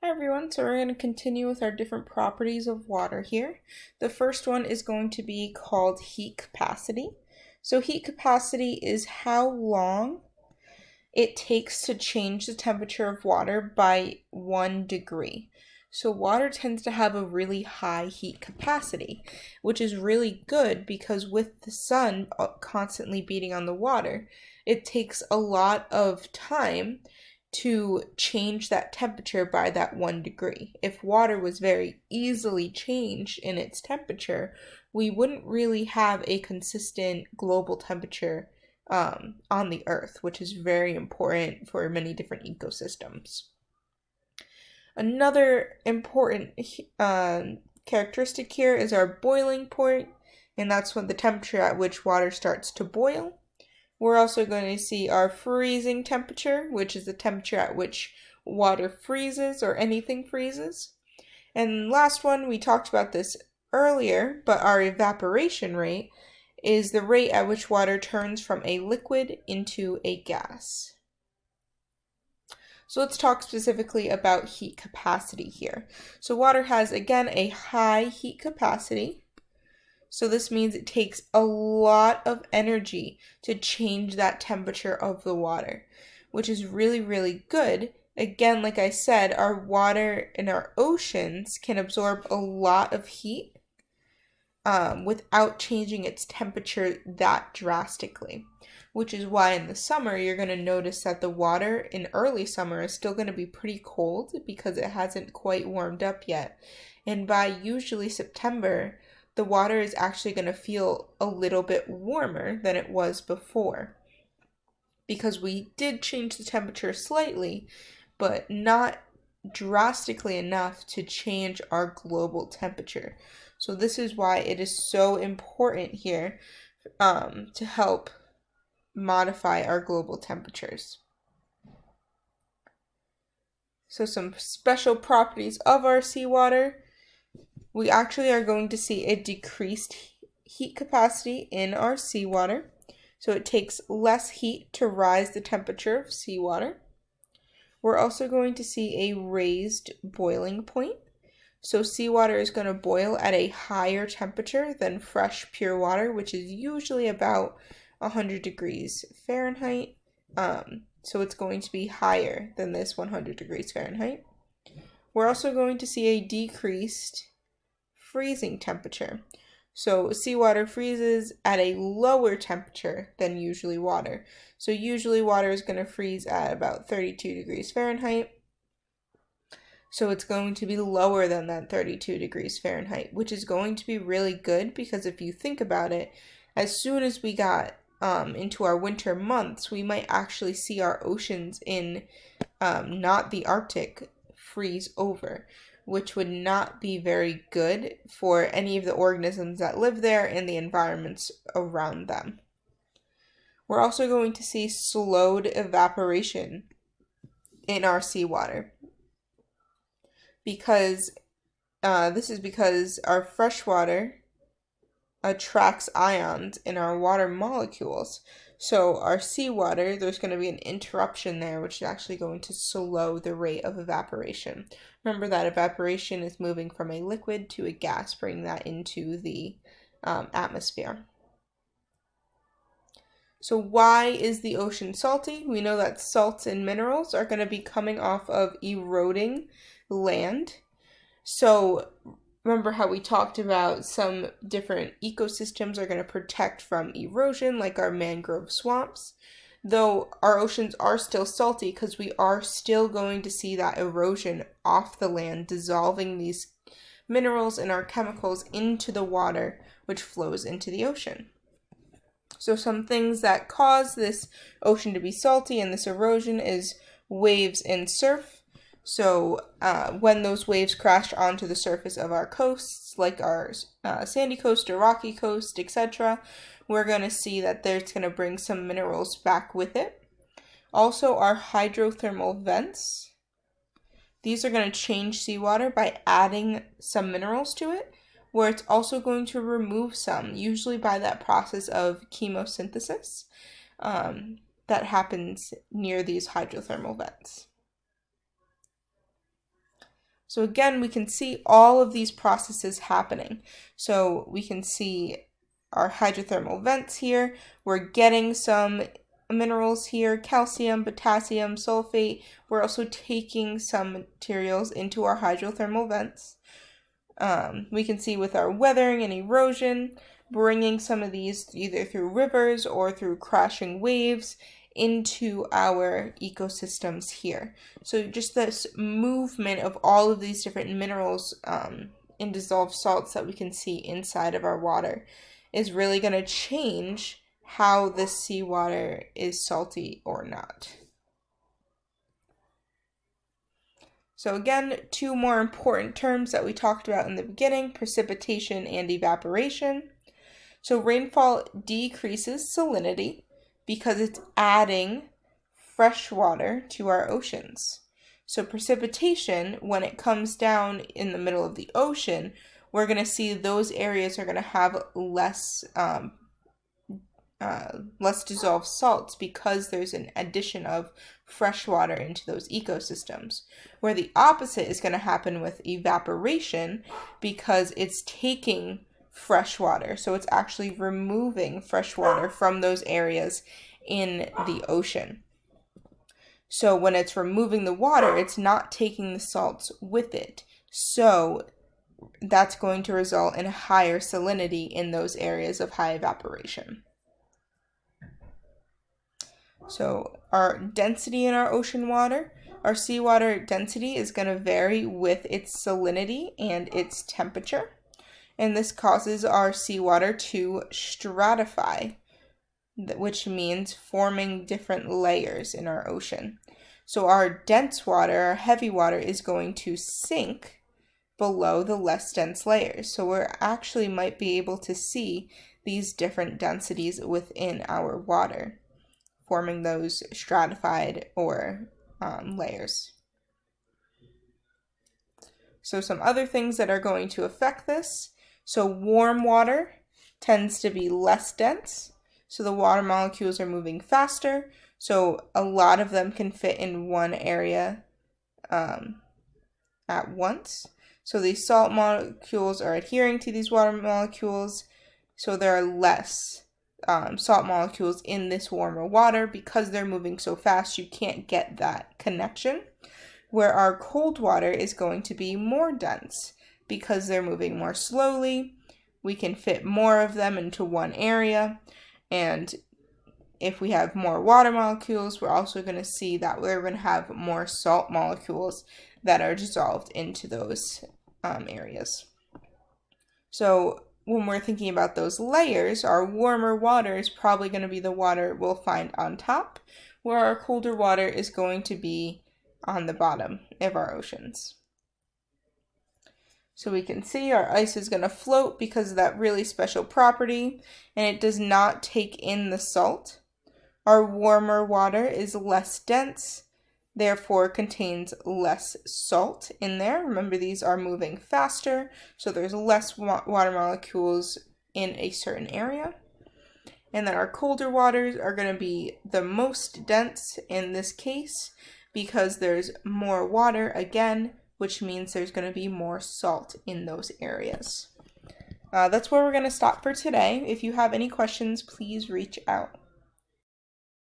Hi everyone, so we're going to continue with our different properties of water here. The first one is going to be called heat capacity. So heat capacity is how long it takes to change the temperature of water by 1 degree. So water tends to have a really high heat capacity, which is really good because with the sun constantly beating on the water, it takes a lot of time to change that temperature by that 1 degree. If water was very easily changed in its temperature, we wouldn't really have a consistent global temperature on the earth, which is very important for many different ecosystems. Another important characteristic here is our boiling point, and that's when the temperature at which water starts to boil. We're also going to see our freezing temperature, which is the temperature at which water freezes or anything freezes. And last one, we talked about this earlier, but our evaporation rate is the rate at which water turns from a liquid into a gas. So let's talk specifically about heat capacity here. So water has, again, a high heat capacity. So this means it takes a lot of energy to change that temperature of the water, which is really, really good. Again, like I said, our water in our oceans can absorb a lot of heat without changing its temperature that drastically, which is why in the summer you're going to notice that the water in early summer is still going to be pretty cold because it hasn't quite warmed up yet. And by usually September, the water is actually going to feel a little bit warmer than it was before because we did change the temperature slightly, but not drastically enough to change our global temperature. So this is why it is so important here to help modify our global temperatures. So some special properties of our seawater. We actually are going to see a decreased heat capacity in our seawater. So it takes less heat to rise the temperature of seawater. We're also going to see a raised boiling point. So seawater is going to boil at a higher temperature than fresh pure water, which is usually about 100 degrees Fahrenheit. So it's going to be higher than this 100 degrees Fahrenheit. We're also going to see a decreased freezing temperature. So seawater freezes at a lower temperature than usually water. So usually water is going to freeze at about 32 degrees Fahrenheit. So it's going to be lower than that 32 degrees Fahrenheit, which is going to be really good because if you think about it, as soon as we got into our winter months, we might actually see our oceans in not the Arctic freeze over, which would not be very good for any of the organisms that live there and the environments around them. We're also going to see slowed evaporation in our seawater because this is because our freshwater attracts ions in our water molecules. So our seawater, there's going to be an interruption there, which is actually going to slow the rate of evaporation. Remember that evaporation is moving from a liquid to a gas, bringing that into the atmosphere. So why is the ocean salty? We know that salts and minerals are going to be coming off of eroding land. So remember how we talked about some different ecosystems are going to protect from erosion, like our mangrove swamps. Though our oceans are still salty because we are still going to see that erosion off the land, dissolving these minerals and our chemicals into the water, which flows into the ocean. So some things that cause this ocean to be salty and this erosion is waves and surf. So when those waves crash onto the surface of our coasts, like our sandy coast or rocky coast, etc., we're going to see that there's going to bring some minerals back with it. Also, our hydrothermal vents. These are going to change seawater by adding some minerals to it, where it's also going to remove some, usually by that process of chemosynthesis that happens near these hydrothermal vents. So again, we can see all of these processes happening. So we can see our hydrothermal vents here. We're getting some minerals here, calcium, potassium, sulfate. We're also taking some materials into our hydrothermal vents. We can see with our weathering and erosion, bringing some of these either through rivers or through crashing waves into our ecosystems here. So just this movement of all of these different minerals and dissolved salts that we can see inside of our water is really going to change how the seawater is salty or not. So again, two more important terms that we talked about in the beginning, precipitation and evaporation. So rainfall decreases salinity because it's adding fresh water to our oceans. So precipitation, when it comes down in the middle of the ocean, we're going to see those areas are going to have less dissolved salts because there's an addition of fresh water into those ecosystems. Where the opposite is going to happen with evaporation because it's taking fresh water. So it's actually removing fresh water from those areas in the ocean. So when it's removing the water, it's not taking the salts with it. So that's going to result in a higher salinity in those areas of high evaporation. So our density in our ocean water, our seawater density is going to vary with its salinity and its temperature. And this causes our seawater to stratify, which means forming different layers in our ocean. So our dense water, our heavy water, is going to sink below the less dense layers. So we actually might be able to see these different densities within our water, forming those stratified or layers. So some other things that are going to affect this. So warm water tends to be less dense. So the water molecules are moving faster. So a lot of them can fit in one area at once. So these salt molecules are adhering to these water molecules. So there are less salt molecules in this warmer water because they're moving so fast. You can't get that connection. Where our cold water is going to be more dense because they're moving more slowly. We can fit more of them into one area. And if we have more water molecules, we're also going to see that we're going to have more salt molecules that are dissolved into those areas. So when we're thinking about those layers, our warmer water is probably going to be the water we'll find on top, where our colder water is going to be on the bottom of our oceans. So we can see our ice is going to float because of that really special property, and it does not take in the salt. Our warmer water is less dense, therefore contains less salt in there. Remember, these are moving faster, so there's less water molecules in a certain area. And then our colder waters are going to be the most dense in this case because there's more water again, which means there's going to be more salt in those areas. That's where we're going to stop for today. If you have any questions, please reach out.